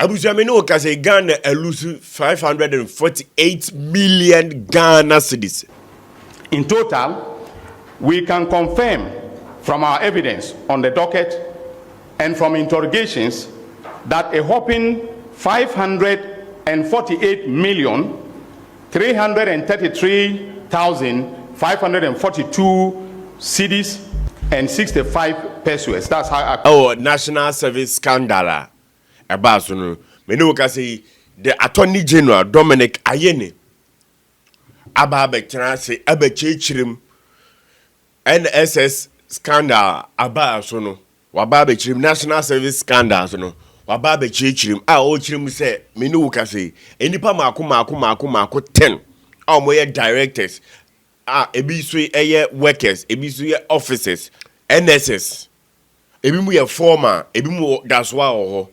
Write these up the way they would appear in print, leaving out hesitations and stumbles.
Abusiamino can say Ghana lose 548 million Ghana cedis. In total, we can confirm from our evidence on the docket and from interrogations that a whopping 548,333,542 cedis and 65 pesos. That's how national service scandal. Abasuno. Many can say the Attorney General Dominic Ayene Ababe say Abechirim NSS scandal Abasuno. Wababe Chim National Service scandals no. Wababe Chirim Chirim say Menu can say Enipa Maku 10 moye directors ebisu eye workers ebisu ye officers NSS ebimu ye former ebimu that's why ho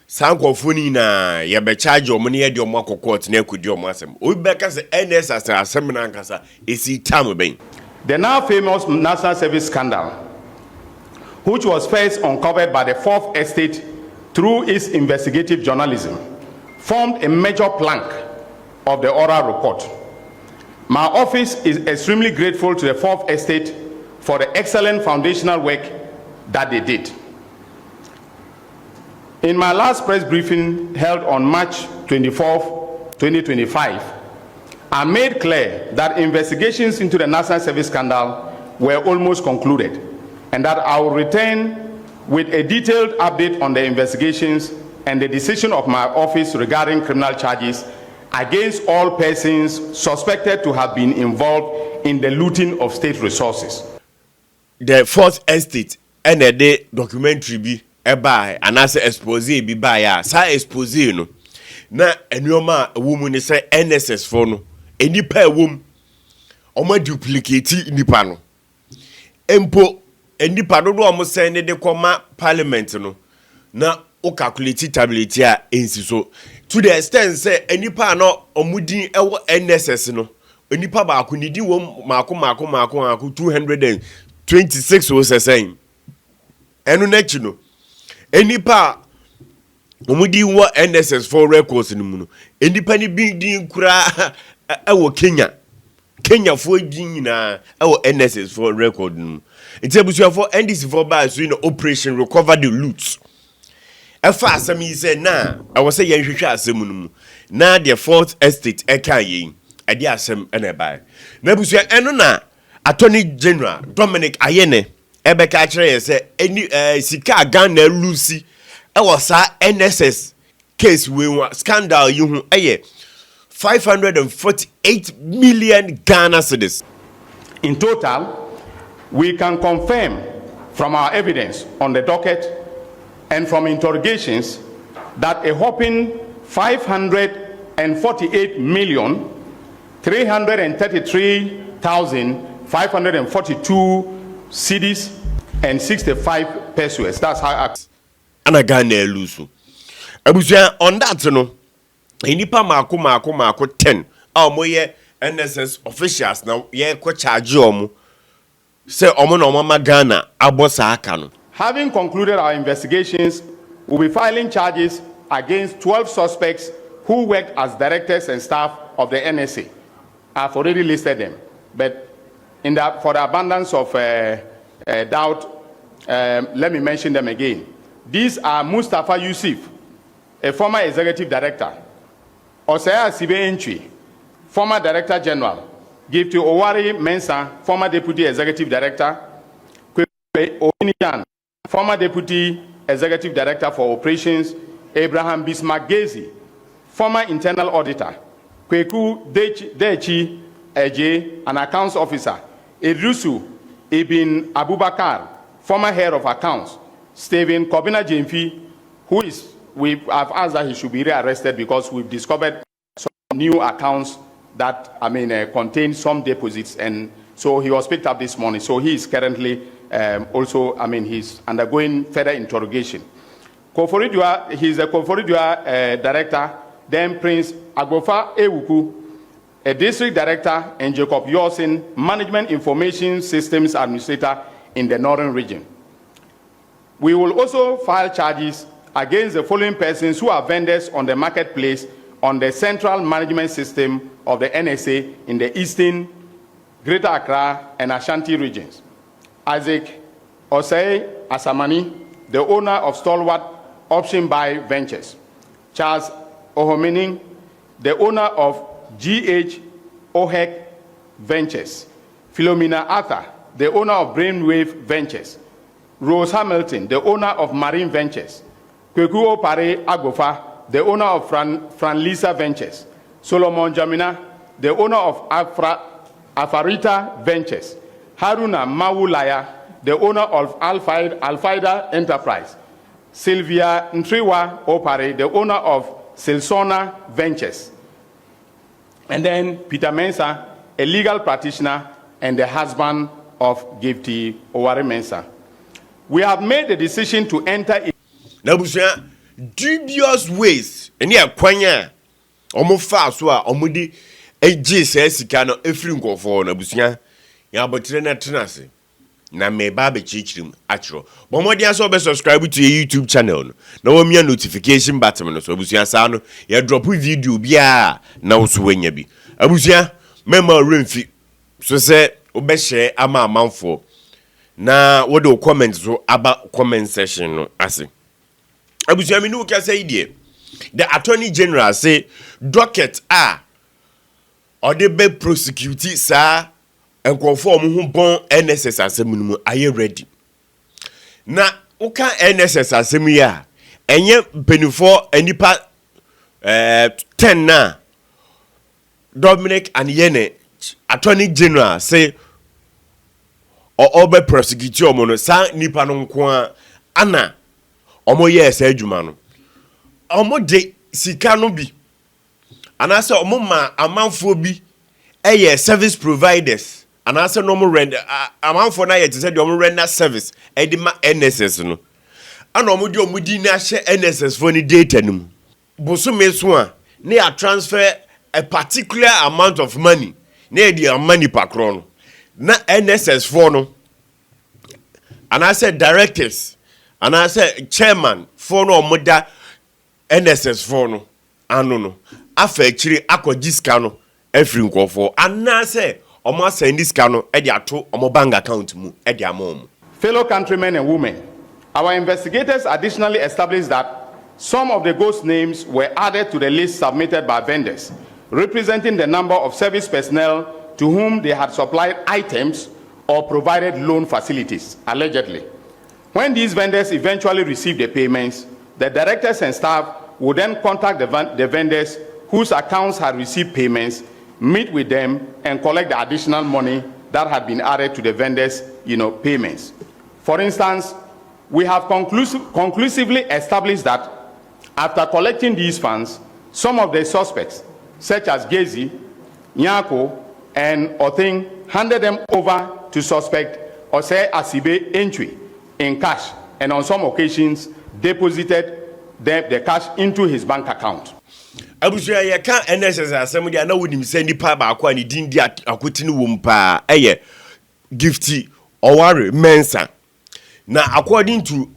sankofoni na ye be charge o money de o makokot na akudi o asem obi be ka say NSS asem na nkasa esi tam ben. The now famous National Service scandal, which was first uncovered by the Fourth Estate through its investigative journalism, formed a major plank of the oral report. My office is extremely grateful to the Fourth Estate for the excellent foundational work that they did. In my last press briefing held on March 24, 2025, I made clear that investigations into the National Service scandal were almost concluded and that I will return with a detailed update on the investigations and the decision of my office regarding criminal charges against all persons suspected to have been involved in the looting of state resources. The Fourth Estate and the documentary be by and as exposé be by ya sa exposé no na enyoma woman say NSS for no enipa wom omo duplicate nipa no empo enipa do omo send de koma parliament no na o calculate tablet a ensi so to the extent say enipa no omudin ewo NSS no enipa ba ko nidi wom mako 226 o sesen enu na chi no enipa omudi wo NSS for records ni mu no enipa ni bi din kura ewo Kenya for din na ewo NSS for record no itebusu for NDC for by so in operation recover the loot efa asem yi say na I was say yenhwehwe asem no mu na the Fourth Estate eka yin ade asem na bai na busu eno na Attorney General Dominic Ayene ebeka kire say eni sika Ghana Lucy was NSS case we scandal you 548 million Ghana cedis. In total, we can confirm from our evidence on the docket and from interrogations that a whopping 548,333,542 cedis and 65 pesos. That's how I ana Ghana lose. Abusia on that no. Enipa mako 10 moye NSS officials now ye ko charge omo say omo na omo Ghana abosa aka no. Having concluded our investigations, we'll be filing charges against 12 suspects who worked as directors and staff of the NSA. I've already listed them, but for the abundance of doubt, let me mention them again. These are Mustafa Yusuf, a former executive director, Osaya Sibe Entry, former director general, Gifty Oware Mensa, former deputy executive director, Oinian, former deputy executive director for operations, Abraham Bismarck Gezi, former internal auditor, Kweku Dechi Eje, an accounts officer, Idrusu Ibn Abubakar, former head of accounts, Stephen Kobina Jemfi, we've asked that he should be rearrested because we've discovered some new accounts that, contain some deposits, and so he was picked up this morning. So he is currently he's undergoing further interrogation. Koforidua, he's a Koforidua director, then Prince Agbofa Ewuku, a district director, and Jacob Yorsin, management information systems administrator in the northern region. We will also file charges against the following persons who are vendors on the marketplace on the central management system of the NSA in the Eastern, Greater Accra, and Ashanti regions. Isaac Osei Asamani, the owner of Stalwart Option Buy Ventures. Charles Ohomening, the owner of GH Ohek Ventures. Philomena Arthur, the owner of Brainwave Ventures. Rose Hamilton, the owner of Marine Ventures. Kweku Opare Agofa, the owner of Franlisa Ventures. Solomon Jamina, the owner of Afarita Ventures. Haruna Mawulaya, the owner of Alfaida Enterprise. Sylvia Ntriwa Opare, the owner of Silsona Ventures. And then Peter Mensah, a legal practitioner and the husband of Gifty Oware Mensah. We have made the decision to enter in. Now, dubious ways. And yeah, Quanya, almost fast, omudi, a GSS cano, a fringo for Nabusia, Yabotrena Tenasi. Na me babe chichim actual. But more than so be subscribe to your YouTube channel. No me notification button so abusia sano ya drop video bia na uswenye bi. Abusia mema remfi so say obe share ama amanfo. Na what do comment so about comment section no ase. Abusia me no ka say die. The Attorney General say docket or they be prosecute sir. And conform who born NSS assembly are you ready? Na uka NSS assembly ya enye penifo enipa 10 na Dominic and Yene Attorney General say or obe prosecute omo no sa nipa no nko ana omo ye esa adwuma no omo de sika no bi anase omo ma amanfo bi service providers. And answer normal render amount for na yet said the render service edima NSS no and omudi na share NSS for the data no boso me so a na transfer a particular amount of money na the money pakro no na NSS for no and I said directors and I said chairman for no omoda NSS for no anu no afa chiri akodiska no every nkofo and I say omo send this cano e dia to omo bank account mu e dia mom. Fellow countrymen and women, our investigators additionally established that some of the ghost names were added to the list submitted by vendors, representing the number of service personnel to whom they had supplied items or provided loan facilities, allegedly. When these vendors eventually received the payments, the directors and staff would then contact the vendors whose accounts had received payments, meet with them and collect the additional money that had been added to the vendors, payments. For instance, we have conclusively established that after collecting these funds, some of the suspects, such as Gezi, Nyako, and Othing, handed them over to suspect Osei Asibe Entry in cash, and on some occasions deposited the cash into his bank account. Abuja ya ka NSS assembly na wonim se nipa ba akwa ni din di akoti ni wompa Gifty Oware Mensah na according to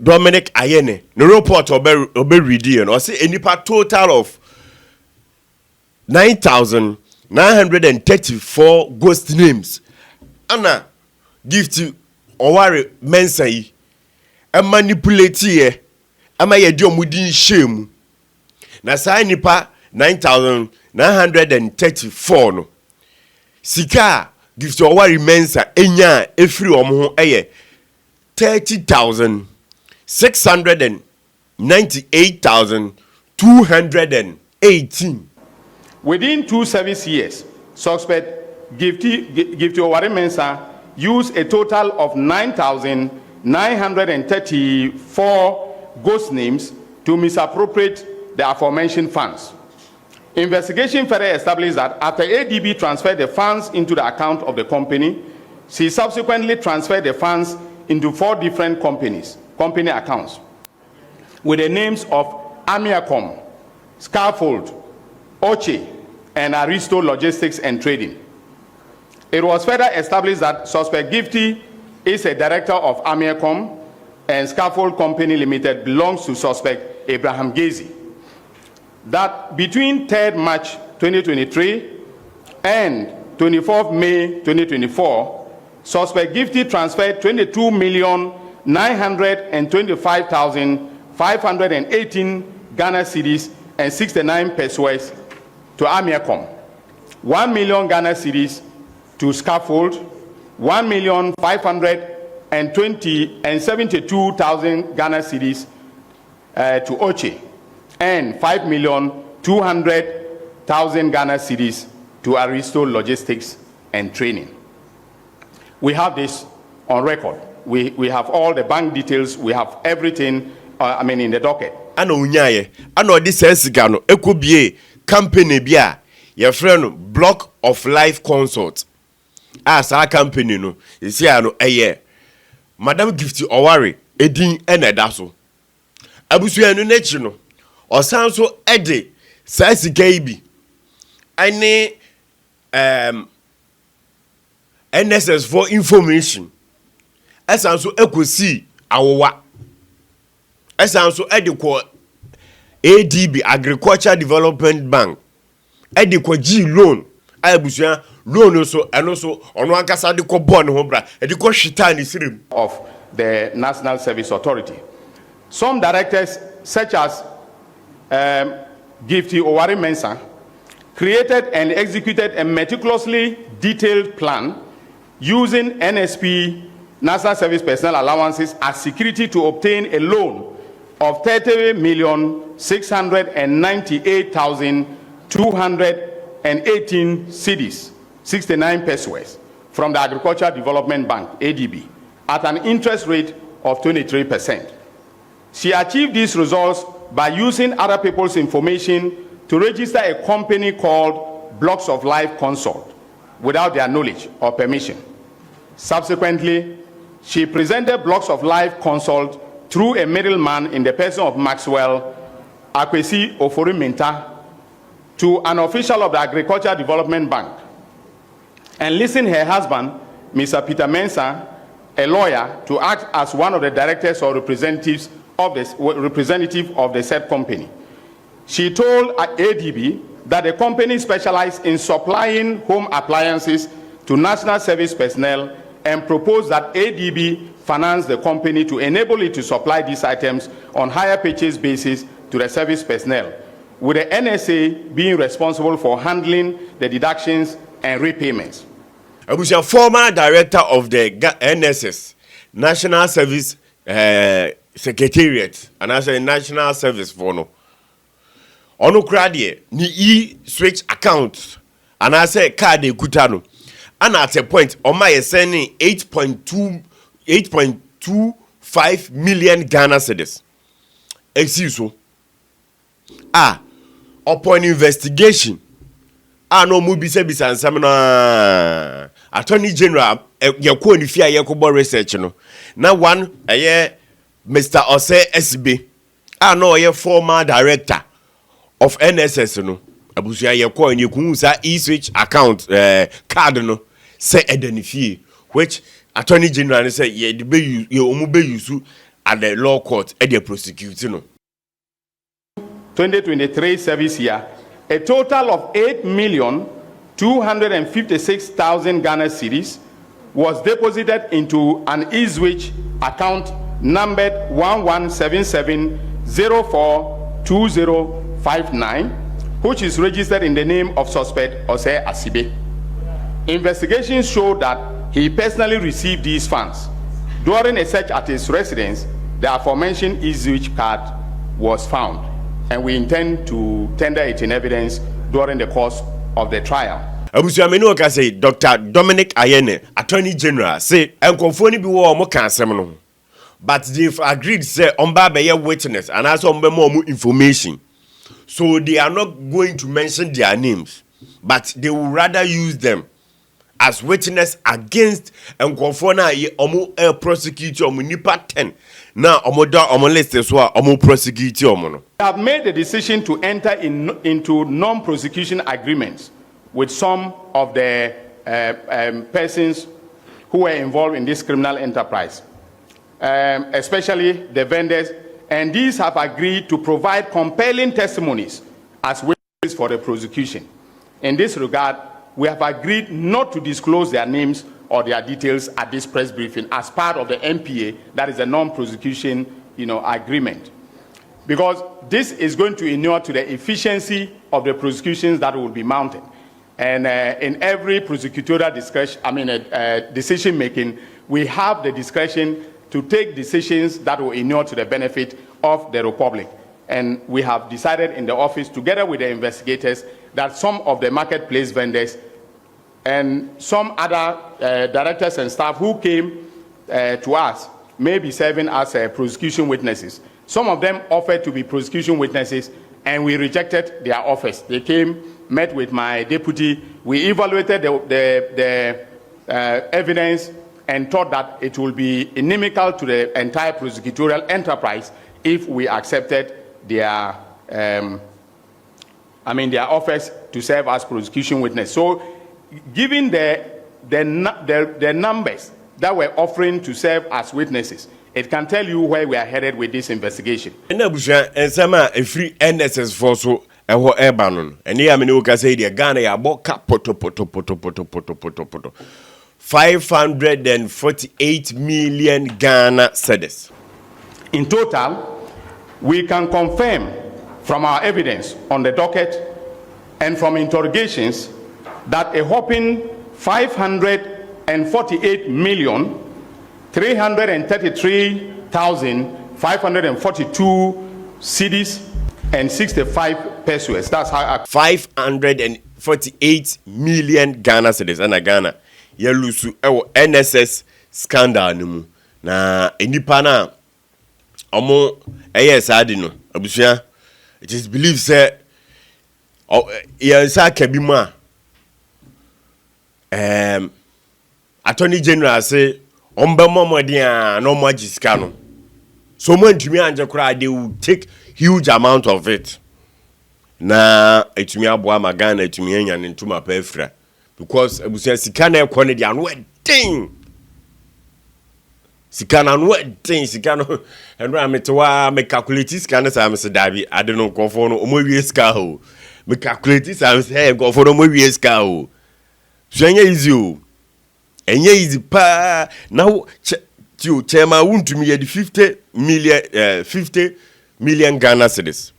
Dominic Ayene the report obe read and or say nipa total of 9,934 ghost names ana Gifty Oware Mensah yi manipulate ye ama ye di omudin shame na sa nipa 9,934 no sika Gifty Oware Mensah enya efiri omo ho 30,698,218. Within 2 service years, suspect Gifty Oware Mensah used a total of 9,934 ghost names to misappropriate the aforementioned funds. Investigation further established that after ADB transferred the funds into the account of the company, she subsequently transferred the funds into 4 different company accounts with the names of Amiacom, Scaffold, Oche, and Aristo Logistics and Trading. It was further established that suspect Gifty is a director of Amiacom, and Scaffold Company Limited belongs to suspect Abraham Gazy. That between 3rd March 2023 and 24th May 2024, suspect Gifty transferred 22,925,518 Ghana cedis and 69 pesos to Amiacom, 1 million Ghana cedis to Scaffold, 1,572,000 Ghana cedis to Oche, and 5,200,000 Ghana cedis to Aristo Logistics and Training. We have this on record. We have all the bank details. We have everything, in the docket. Ano unyaye, ano di sensiga no, ekubie company bia, your friend Block of Life Consult. As our company no, you see ano eye. Madam Gifty Oware, edin enedaso. Abusu enu nechi no, osanso ede, sensiga ibi. Ane, NSS for information. Esanso ekosi awowa. Esanso ediko ADB Agriculture Development Bank. Ediko G loan. Abusia loan so eno so ono ankasa de ko bond ho bra. Ediko hwita ni sirim of the National Service Authority. Some directors such as Gifty Oware Mensah created and executed a meticulously detailed plan using NSP, National Service Personnel Allowances, as security to obtain a loan of 30,698,218 cedis, 69 pesos, from the Agricultural Development Bank, ADB, at an interest rate of 23%. She achieved these results by using other people's information to register a company called Blocks of Life Consult without their knowledge or permission. Subsequently, she presented Blocks of Life Consult through a middleman in the person of Maxwell Akwesi Ofori-Mintah to an official of the Agricultural Development Bank, and listing her husband, Mr. Peter Mensah, a lawyer, to act as one of the directors or representative of the said company. She told ADB that the company specialized in supplying home appliances to national service personnel and proposed that ADB finance the company to enable it to supply these items on hire purchase basis to the service personnel, with the NSA being responsible for handling the deductions and repayments. I was a former director of the NSS, National Service Secretariat, and as a National Service for no. Ono krade ni switch account and I say card de kutano. And at a point on my sending 8.25 million Ghana cedis. Excuse me. Upon investigation, no mubi se bisa nsam Attorney General yako ni fia yako research no. Na one Mr. Ose SB. No ye former director of NSS no. Abusia yako ni kunsa e-switch account card no say identify, which Attorney General say ye the be you omube use at the law court e dey prosecute no. 2023 service year, a total of 8,256,000 Ghana cedis was deposited into an e-switch account numbered 1177042059, which is registered in the name of suspect Ose Asibe. Investigations showed that he personally received these funds. During a search at his residence, the aforementioned e-switch card was found, and we intend to tender it in evidence during the course of the trial. Abusuameni oka say Dr. Dominic Ayene, Attorney General, say enkonfoni bi wo omo kan asem no, but they've agreed say omba be witness and also ombe more information. So they are not going to mention their names, but they will rather use them as witness against enkonfona ye omo prosecute omo nipa 10. Now omo list so omo prosecute omo no. We have made the decision to enter into non-prosecution agreements with some of the persons who were involved in this criminal enterprise. especially the vendors, and these have agreed to provide compelling testimonies as witnesses for the prosecution. In this regard, we have agreed not to disclose their names or their details at this press briefing as part of the NPA, that is a non-prosecution agreement. Because this is going to inure to the efficiency of the prosecutions that will be mounted. And in every prosecutorial decision making, we have the discretion to take decisions that will inure to the benefit of the Republic. And we have decided in the office, together with the investigators, that some of the marketplace vendors and some other directors and staff who came to us may be serving as prosecution witnesses. Some of them offered to be prosecution witnesses, and we rejected their offers. They came, met with my deputy, we evaluated the evidence and thought that it will be inimical to the entire prosecutorial enterprise if we accepted their offers to serve as prosecution witness. So, given the numbers that we're offering to serve as witnesses, it can tell you where we are headed with this investigation. And some free NSS for so Ebanon. And here I mean, you say the Ghana ya boka poto 548 million Ghana cedis. In total, we can confirm from our evidence on the docket and from interrogations that a whopping 548,333,542 cedis and 65 pesos. That's how 548 million Ghana cedis and Ghana. Ya lusu NSS scandal nimu na enipa na omo adi no abusua. It is believed say ya kabi mu a Attorney General say ombe momodian no mo agiska no, so mo ntumi anje kura, they will take huge amount of it na etumi aboa magana etumi anya ne ntuma pa afra, because abusia sika na ekɔ ne dia no wedding sika na no wedding sika no enra metewa me calculate sika na sa me se dabi ade no nkɔfo no omo wie sika ho, me calculate sa me se nkɔfo no omo wie sika ho, so anya easy o, anya easy pa. Now chairman wuntumi ye 50 million Ghana cedis.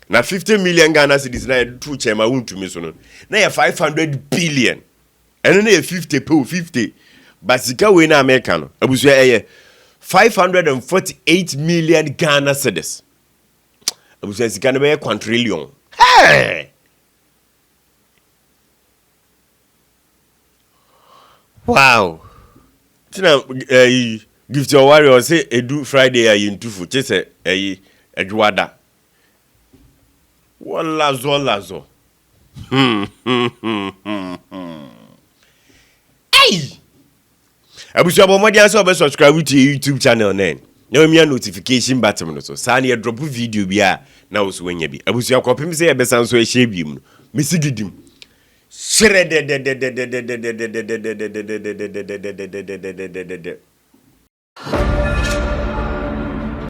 Na 50 million Ghana cedis na two chairman wuntumi so no na ye 500 billion eno na ye 50 but sika we na America no abusua eye 548 million Ghana cedis. Abusua sika na be quadrillion. Hey, wow. Tina Gifty Oware say edu Friday ayi ntufu chese ayi adwada walazo hey, abusu abomodi anso be subscribe to YouTube channel nen na omi notification button no so sa na drop video bia na wo so wanya bi abusu akopem say e be sanso e share bi mu misigidim shred